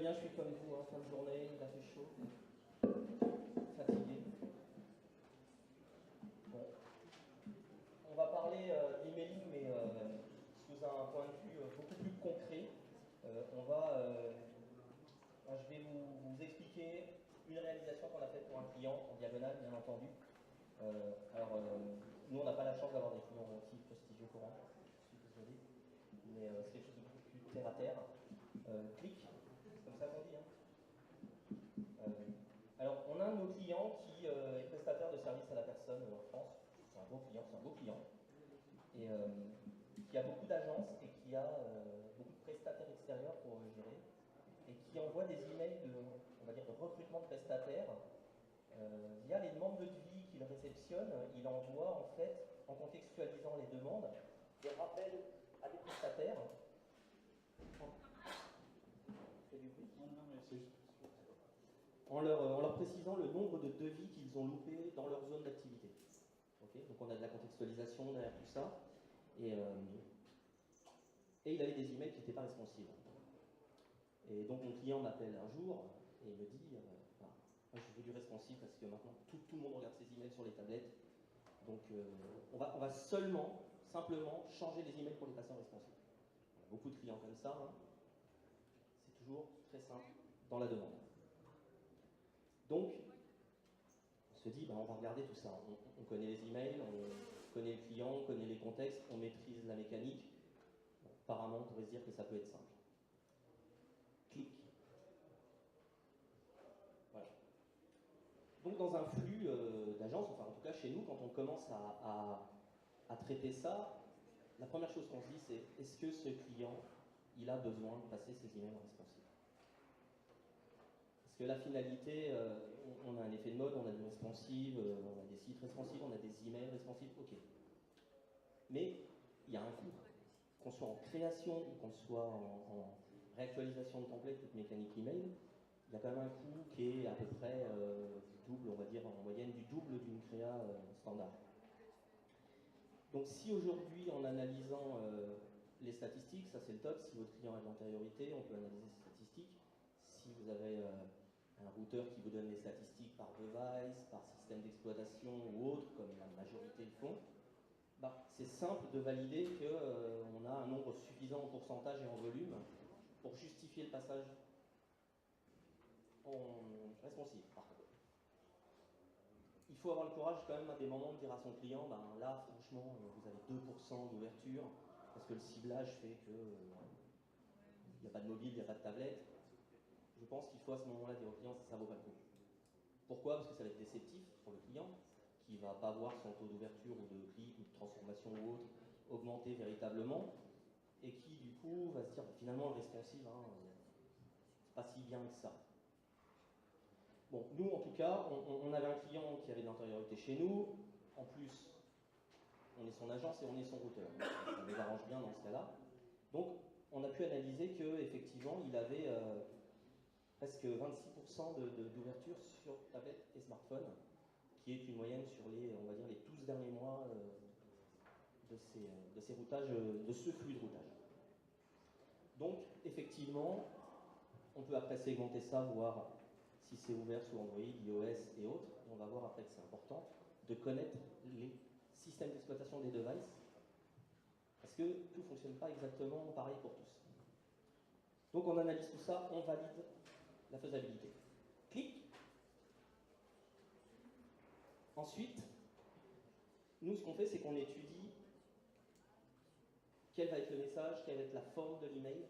bien, je suis comme vous, hein, fin de journée, il a fait chaud, fatigué. Bon. On va parler d'emailing, mais sous un point de vue beaucoup plus concret. Je vais vous expliquer une réalisation qu'on a faite pour un client, en diagonale, bien entendu. Nous, on n'a pas la chance d'avoir des clients aussi prestigieux qu'Orange, je suis désolé, mais c'est quelque chose de beaucoup plus terre à terre. Clic, c'est comme ça qu'on dit. Alors, on a un de nos clients qui est prestataire de services à la personne en France. C'est un beau client, et qui a beaucoup d'agences et qui a beaucoup de prestataires extérieurs pour gérer, et qui envoie des emails on va dire, de recrutement de prestataires. Via les demandes de devis qu'il réceptionne, il envoie en fait, en contextualisant les demandes, des rappels à des prestataires. En leur précisant le nombre de devis qu'ils ont loupés dans leur zone d'activité. Okay, donc on a de la contextualisation derrière tout ça. Et il avait des emails qui n'étaient pas responsives. Et donc mon client m'appelle un jour et il me dit je veux du responsive parce que maintenant tout le monde regarde ses emails sur les tablettes. Donc on va simplement changer les emails pour les passer en responsive. On a beaucoup de clients comme ça. Hein. C'est toujours très simple dans la demande. Donc on se dit, on va regarder tout ça. On connaît les emails, on connaît le client, on connaît les contextes, on maîtrise la mécanique. Bon, apparemment, on pourrait se dire que ça peut être simple. Clic. Voilà. Donc dans un flux d'agence, enfin en tout cas chez nous, quand on commence à traiter ça, la première chose qu'on se dit, c'est est-ce que ce client, il a besoin de passer ses emails en responsive? Parce que la finalité, on a un effet de mode, on a du responsive, on a des sites responsives, on a des emails responsives, ok. Mais il y a un coût. Qu'on soit en création ou qu'on soit en réactualisation de template ou de mécanique email, il y a quand même un coût qui est à peu près du double, on va dire en moyenne du double d'une créa standard. Donc si aujourd'hui, en analysant les statistiques, ça c'est le top, si votre client a de l'antériorité, on peut analyser ces statistiques. Si vous avez un routeur qui vous donne les statistiques par device, par système d'exploitation ou autre, comme la majorité le font, c'est simple de valider qu'on a un nombre suffisant en pourcentage et en volume pour justifier le passage en responsive. Par contre, il faut avoir le courage quand même à des moments de dire à son client, là franchement vous avez 2% d'ouverture parce que le ciblage fait que il n'y a pas de mobile, il n'y a pas de tablette. Je pense qu'il faut à ce moment-là dire au client ça ne vaut pas le coup. Pourquoi? Parce que ça va être déceptif pour le client qui ne va pas voir son taux d'ouverture ou de clic ou de transformation ou autre augmenter véritablement et qui du coup va se dire finalement le responsive, c'est pas si bien que ça. Bon, nous en tout cas, on avait un client qui avait de l'antériorité chez nous, en plus on est son agence et on est son routeur, ça les arrange bien dans ce cas-là. Donc on a pu analyser qu'effectivement il avait presque 26% d'ouverture sur tablette et smartphone, qui est une moyenne sur on va dire, les 12 derniers mois de ces routages, de ce flux de routage. Donc, effectivement, on peut après segmenter ça, voir si c'est ouvert sous Android, iOS et autres. Et on va voir après que c'est important de connaître les systèmes d'exploitation des devices, parce que tout ne fonctionne pas exactement pareil pour tous. Donc, on analyse tout ça, on valide la faisabilité. Clic. Ensuite, nous, ce qu'on fait, c'est qu'on étudie quel va être le message, quelle va être la forme de l'email,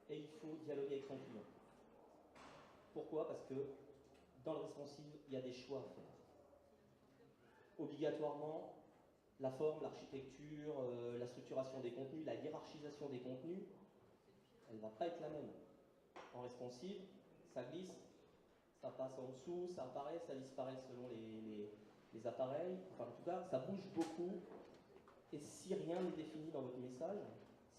et il faut dialoguer avec son client. Pourquoi? Parce que dans le responsive, il y a des choix à faire. Obligatoirement, la forme, l'architecture, la structuration des contenus, la hiérarchisation des contenus, elle ne va pas être la même. En responsive, ça glisse, ça passe en dessous, ça apparaît, ça disparaît selon les appareils. Enfin, en tout cas, ça bouge beaucoup. Et si rien n'est défini dans votre message,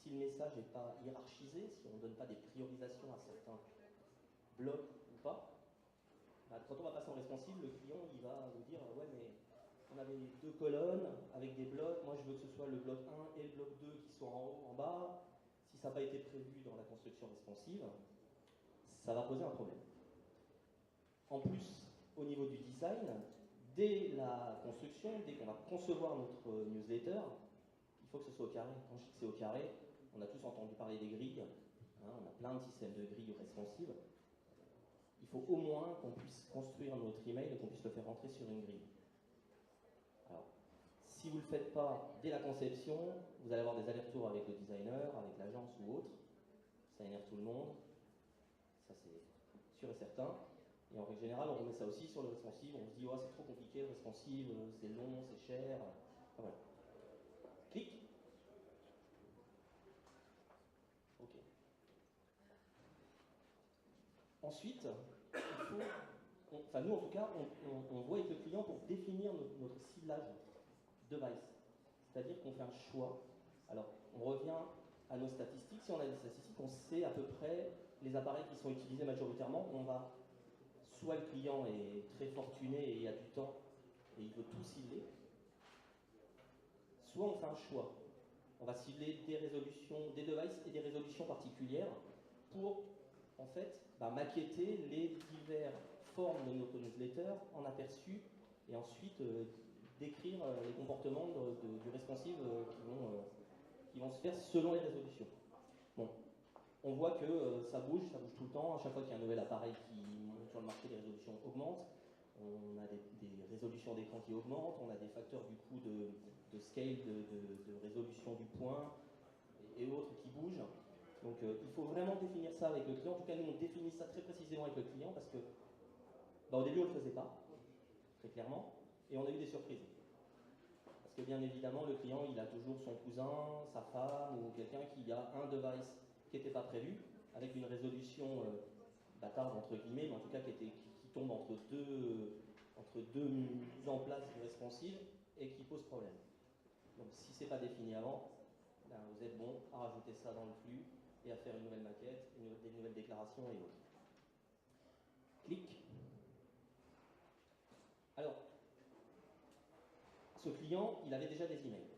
si le message n'est pas hiérarchisé, si on ne donne pas des priorisations à certains blocs ou pas, quand on va passer en responsive, le client il va vous dire ouais mais on avait 2 colonnes avec des blocs, moi je veux que ce soit le bloc 1 et le bloc 2 qui soient en haut, en bas. Si ça n'a pas été prévu dans la construction responsive, ça va poser un problème. En plus, au niveau du design, dès la construction, dès qu'on va concevoir notre newsletter, il faut que ce soit au carré. Quand je dis que c'est au carré, on a tous entendu parler des grilles, hein, on a plein de systèmes de grilles responsives. Il faut au moins qu'on puisse construire notre email et qu'on puisse le faire rentrer sur une grille. Alors, si vous ne le faites pas dès la conception, vous allez avoir des allers-retours avec le designer, avec l'agence ou autre. Ça énerve tout le monde, ça c'est sûr et certain. Et en règle générale, on remet ça aussi sur le responsive, on se dit oh, c'est trop compliqué le responsive, c'est long, c'est cher. Enfin, voilà. Clic. Ok. Ensuite, il faut, enfin nous en tout cas, on voit avec le client pour définir notre ciblage device. C'est-à-dire qu'on fait un choix. Alors, on revient à nos statistiques. Si on a des statistiques, on sait à peu près les appareils qui sont utilisés majoritairement. On va, soit le client est très fortuné et il a du temps et il veut tout cibler, soit on fait un choix. On va cibler des résolutions, des devices et des résolutions particulières pour, en fait, maqueter les diverses formes de notre newsletter en aperçu et ensuite décrire les comportements du responsive qui vont se faire selon les résolutions. Bon, on voit que ça bouge tout le temps. À chaque fois qu'il y a un nouvel appareil qui monte sur le marché, les résolutions augmentent. On a des résolutions d'écran qui augmentent, on a des facteurs du coup de scale, de résolution du point et autres qui bougent. Donc il faut vraiment définir ça avec le client. En tout cas, nous on définit ça très précisément avec le client parce que au début on ne le faisait pas, très clairement, et on a eu des surprises. Parce que bien évidemment, le client il a toujours son cousin, sa femme ou quelqu'un qui a un device qui n'était pas prévu, avec une résolution bâtarde entre guillemets, mais en tout cas qui tombe entre deux mises en place du responsive et qui pose problème. Donc si ce n'est pas défini avant, ben, vous êtes bon à rajouter ça dans le flux et à faire une nouvelle maquette, des nouvelles déclarations et autres. Clic. Alors, ce client, il avait déjà des emails.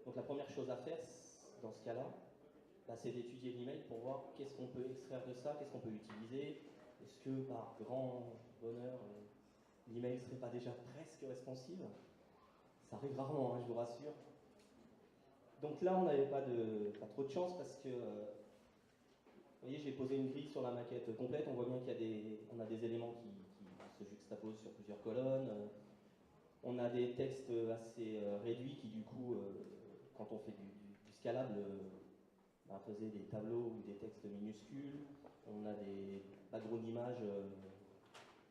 Donc la première chose à faire dans ce cas-là, c'est d'étudier l'email pour voir qu'est-ce qu'on peut extraire de ça, qu'est-ce qu'on peut utiliser. Est-ce que par grand bonheur, l'email ne serait pas déjà presque responsive? Ça arrive rarement, hein, je vous rassure. Donc là, on n'avait pas trop de chance parce que, vous voyez, j'ai posé une grille sur la maquette complète. On voit bien qu'on a des éléments qui se juxtaposent sur plusieurs colonnes. On a des textes assez réduits qui, du coup, quand on fait du scalable, faisait des tableaux ou des textes minuscules. On a des backgrounds d'images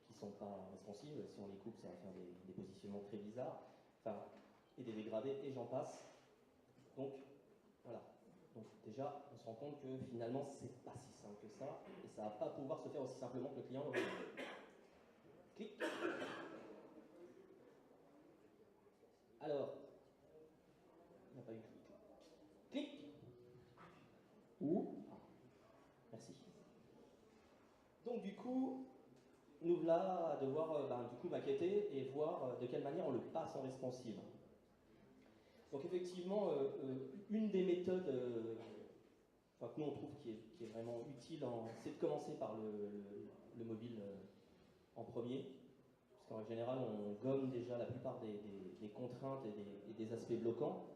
qui ne sont pas responsives. Si on les coupe, ça va faire des positionnements très bizarres. Enfin, et des dégradés, et j'en passe. Donc, voilà. Donc déjà, on se rend compte que finalement, c'est pas si simple que ça, et ça va pas pouvoir se faire aussi simplement que le client le veut. Clic. Alors, il n'y a pas eu de clic. Clic. Ou. Merci. Donc du coup, nous voilà à devoir du coup maqueter et voir de quelle manière on le passe en responsive. Donc effectivement, une des méthodes que nous on trouve qui est vraiment utile, c'est de commencer par le mobile en premier, parce qu'en général on gomme déjà la plupart des contraintes et des aspects bloquants,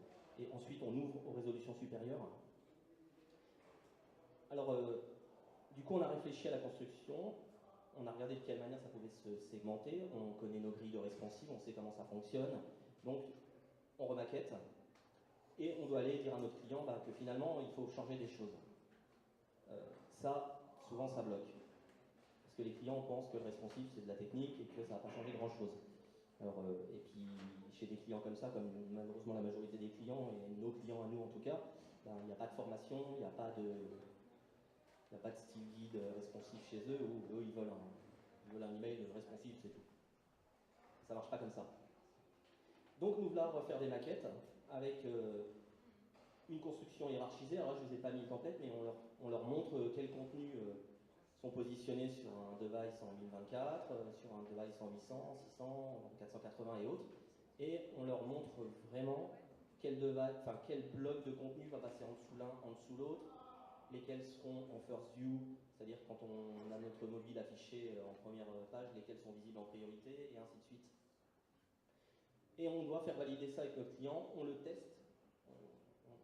et ensuite on ouvre aux résolutions supérieures. Alors, du coup on a réfléchi à la construction, on a regardé de quelle manière ça pouvait se segmenter, on connaît nos grilles de responsive, on sait comment ça fonctionne, donc on remaquette, et on doit aller dire à notre client que finalement il faut changer des choses. Ça, souvent ça bloque. Parce que les clients pensent que le responsive c'est de la technique et que ça ne va pas changer grand chose. Alors, et puis chez des clients comme ça, comme malheureusement la majorité des clients, et nos clients à nous en tout cas, il n'y a pas de formation, il n'y a pas de style guide responsive chez eux, où eux ils veulent un email responsive, c'est tout. Ça ne marche pas comme ça. Donc nous voilà refaire des maquettes avec une construction hiérarchisée. Alors là, je ne vous ai pas mis le template, mais on leur montre quels contenus sont positionnés sur un device en 1024, sur un device en 800, 600, 480 et autres. Et on leur montre vraiment quel bloc de contenu va passer en dessous l'un, en dessous l'autre, lesquels seront en first view, c'est-à-dire quand on a notre mobile affiché en première page, lesquels sont visibles en priorité, et ainsi de suite. Et on doit faire valider ça avec notre client, on le teste.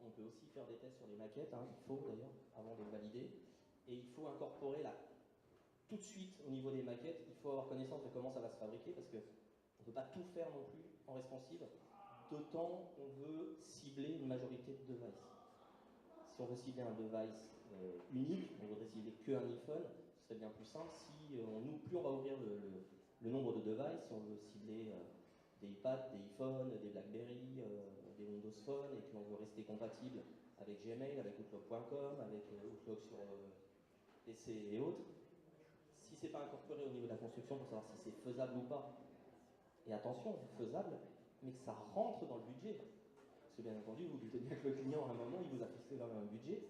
On peut aussi faire des tests sur les maquettes, hein, il faut d'ailleurs, avant de le valider. Et il faut incorporer là, tout de suite au niveau des maquettes, il faut avoir connaissance de comment ça va se fabriquer, parce qu'on ne peut pas tout faire non plus en responsive, d'autant qu'on veut cibler une majorité de devices. Si on veut cibler un device unique, on voudrait cibler qu'un iPhone, ce serait bien plus simple. Si plus on va ouvrir le nombre de devices, si on veut cibler des iPads, des iPhones, des BlackBerry, des Windows Phone, et qu'on veut rester compatible avec Gmail, avec Outlook.com, avec Outlook sur PC et autres, si ce n'est pas incorporé au niveau de la construction pour savoir si c'est faisable ou pas, et attention, faisable, mais que ça rentre dans le budget. Parce que bien entendu, vous doutez bien que le client, à un moment, il vous a fixé quand même un budget,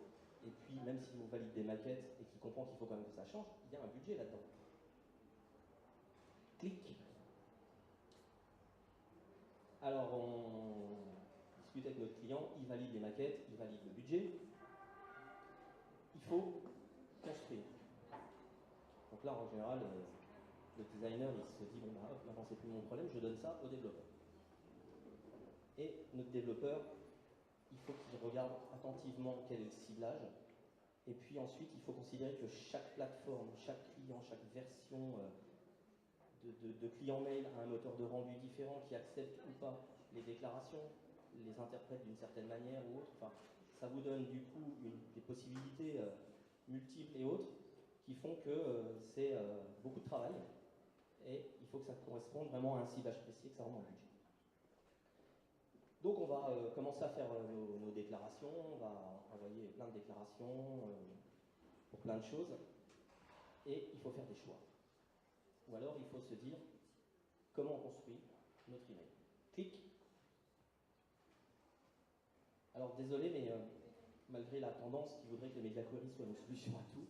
et puis même s'il vous valide des maquettes et qu'il comprend qu'il faut quand même que ça change, il y a un budget là-dedans. Clic. Alors, on discute avec notre client, il valide les maquettes, il valide le budget. Il faut construire. Donc là, en général, le designer, il se dit, bon, bah, hop, maintenant c'est plus mon problème, je donne ça au développeur. Et notre développeur, il faut qu'il regarde attentivement quel est le ciblage. Et puis ensuite, il faut considérer que chaque plateforme, chaque client, chaque version de client mail a un moteur de rendu différent qui accepte ou pas les déclarations, les interprète d'une certaine manière ou autre. Enfin, ça vous donne du coup des possibilités multiples et autres qui font que c'est beaucoup de travail et il faut que ça corresponde vraiment à un ciblage précis et que ça rentre dans le budget. Donc on va commencer à faire nos déclarations, on va envoyer plein de déclarations pour plein de choses et il faut faire des choix. Ou alors il faut se dire comment on construit notre email. Clic. Alors désolé, mais malgré la tendance qui voudrait que les media queries soient une solution à tout,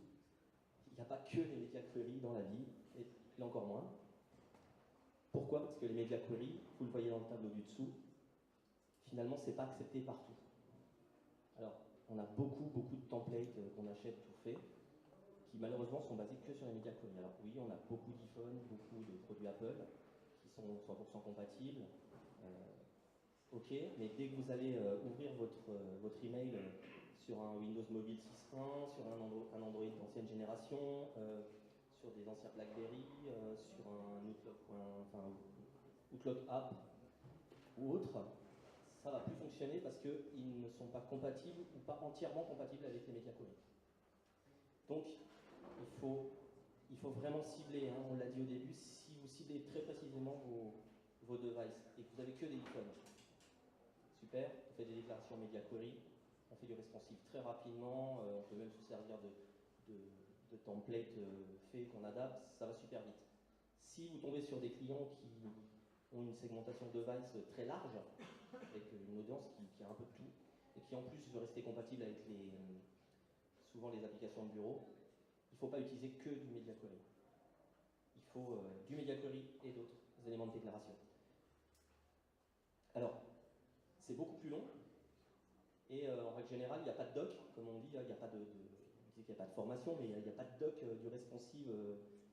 il n'y a pas que les media queries dans la vie, et encore moins. Pourquoi? Parce que les media queries, vous le voyez dans le tableau du dessous, finalement, ce n'est pas accepté partout. Alors, on a beaucoup de templates qu'on achète tout fait, qui malheureusement sont basés que sur les media queries. Alors oui, on a beaucoup d'iPhone, beaucoup de produits Apple, qui sont 100% compatibles. Ok, mais dès que vous allez ouvrir votre email sur un Windows Mobile 6.1, sur un Android d'ancienne génération, sur des anciens BlackBerry, sur un Outlook App ou autre, ça ne va plus fonctionner parce qu'ils ne sont pas compatibles ou pas entièrement compatibles avec les media queries. Donc, il faut vraiment cibler, hein, on l'a dit au début, si vous ciblez très précisément vos devices et que vous n'avez que des iPhones, super, on fait des déclarations media query, on fait du responsive très rapidement, on peut même se servir de templates faits qu'on adapte, ça va super vite. Si vous tombez sur des clients qui ont une segmentation de device très large, avec une audience qui a un peu de tout, et qui en plus veut rester compatible avec souvent les applications de bureau, il ne faut pas utiliser que du media query. Il faut du media query et d'autres éléments de déclaration. Alors, c'est beaucoup plus long, et en règle générale, il n'y a pas de doc, comme on dit, il n'y a pas de on dit qu'il n'y a pas de formation, mais il n'y a pas de doc du responsive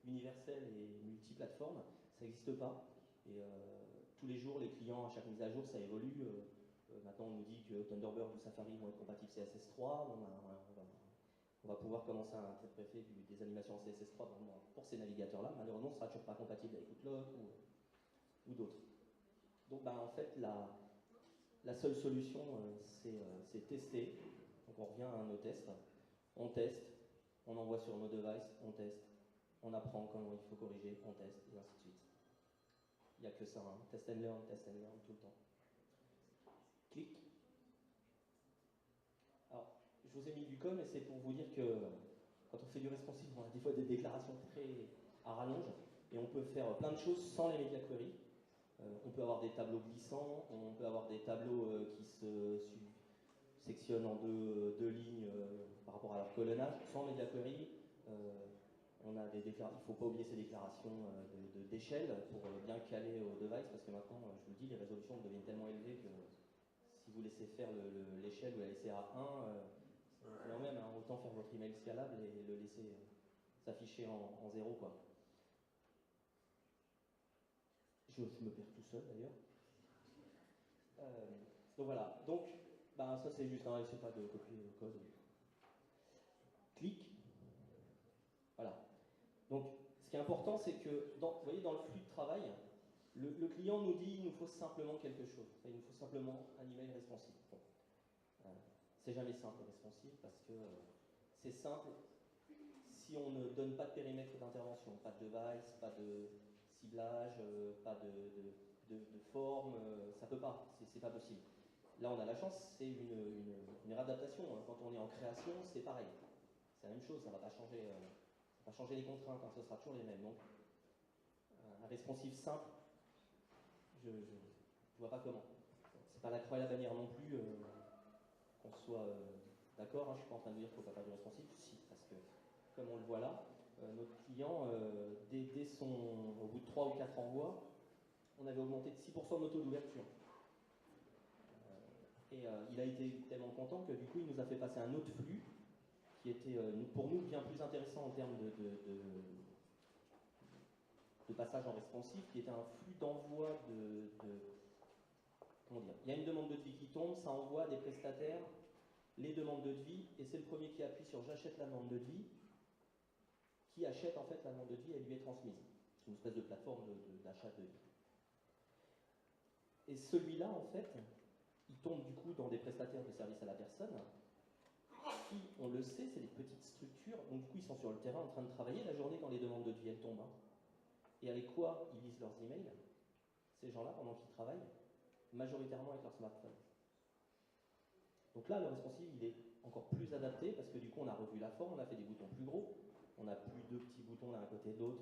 universel et multiplateforme, ça n'existe pas. Et tous les jours, les clients, à chaque mise à jour, ça évolue. Maintenant, on nous dit que Thunderbird ou Safari vont être compatibles CSS3. On va pouvoir commencer à interpréter des animations en CSS3 pour ces navigateurs-là. Malheureusement, ce ne sera toujours pas compatible avec Outlook ou d'autres. Donc, en fait, la seule solution, c'est tester. Donc, on revient à nos tests. On teste, on envoie sur nos devices, on teste, on apprend comment il faut corriger, on teste, et ainsi de suite. Il n'y a que ça, hein. Test and learn tout le temps. Clic. Alors, je vous ai mis du com, et c'est pour vous dire que quand on fait du responsive, on a des fois des déclarations très à rallonge, et on peut faire plein de choses sans les media queries. On peut avoir des tableaux glissants, on peut avoir des tableaux qui se sectionnent en deux lignes par rapport à leur colonnage, sans media query. On a il ne faut pas oublier ces déclarations d'échelle pour bien caler au device, parce que maintenant, je vous le dis, les résolutions deviennent tellement élevées que si vous laissez faire l'échelle ou la laissez à 1, Non même, hein, autant faire votre email scalable et le laisser s'afficher en zéro, quoi. Je me perds tout seul d'ailleurs. Donc voilà, donc bah, ça c'est juste, hein, c'est pas de copier le code. Clic. Voilà. Donc ce qui est important, c'est que vous voyez, dans le flux de travail, le client nous dit il nous faut simplement quelque chose. Enfin, il nous faut simplement un email responsive. Bon. C'est jamais simple responsive parce que c'est simple si on ne donne pas de périmètre d'intervention, pas de device, pas de ciblage, pas de forme, ça peut pas, c'est pas possible. Là on a la chance, c'est une réadaptation. Hein. Quand on est en création, c'est pareil. C'est la même chose, ça ne va pas changer les contraintes, hein, ce sera toujours les mêmes. Donc un responsive simple, je ne vois pas comment. C'est pas la croix et la bannière non plus, qu'on soit d'accord, hein, je ne suis pas en train de dire qu'il ne faut pas faire du responsive, si, parce que comme on le voit là, notre client, au bout de 3 ou 4 envois, on avait augmenté de 6% de taux d'ouverture. Et il a été tellement content que du coup, il nous a fait passer un autre flux qui était pour nous bien plus intéressant en termes de passage en responsive, qui était un flux d'envoi comment dire, il y a une demande de devis qui tombe, ça envoie des prestataires les demandes de devis, et c'est le premier qui appuie sur j'achète la demande de devis, qui achète en fait la demande de devis et lui est transmise. C'est une espèce de plateforme d'achat de devis. Et celui-là, en fait, il tombe du coup dans des prestataires de services à la personne, qui, on le sait, c'est des petites structures, donc du coup ils sont sur le terrain en train de travailler la journée quand les demandes de devis elles tombent. Hein. Et avec quoi ils lisent leurs emails, ces gens-là, pendant qu'ils travaillent, majoritairement avec leur smartphone. Donc là, le responsive, il est encore plus adapté, parce que du coup on a revu la forme, on a fait des boutons plus gros, on n'a plus deux petits boutons l'un à côté de l'autre,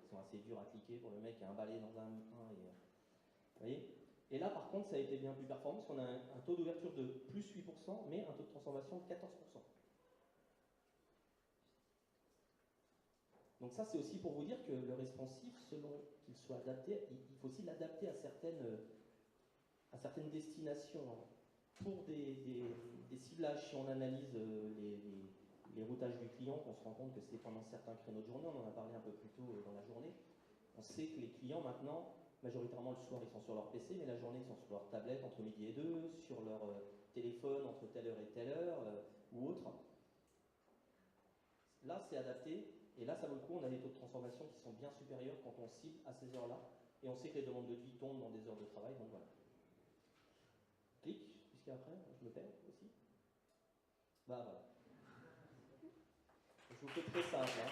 qui sont assez durs à cliquer pour le mec qui a un balai dans un et vous voyez. Et là, par contre, ça a été bien plus performant, parce qu'on a un taux d'ouverture de plus 8%, mais un taux de transformation de 14%. Donc ça, c'est aussi pour vous dire que le responsive, selon qu'il soit adapté, il faut aussi l'adapter à certaines destinations. Pour des ciblages, si on analyse les routages du client, on se rend compte que c'est pendant certains créneaux de journée, on en a parlé un peu plus tôt dans la journée, on sait que les clients maintenant, majoritairement le soir, ils sont sur leur PC, mais la journée, ils sont sur leur tablette entre midi et 2, sur leur téléphone entre telle heure et telle heure, ou autre. Là, c'est adapté, et là, ça vaut le coup, on a des taux de transformation qui sont bien supérieurs quand on cible à ces heures-là, et on sait que les demandes de devis tombent dans des heures de travail, donc voilà. Clic, puisqu'après, je me perds aussi. Bah voilà. Je vous fais très simple. Hein.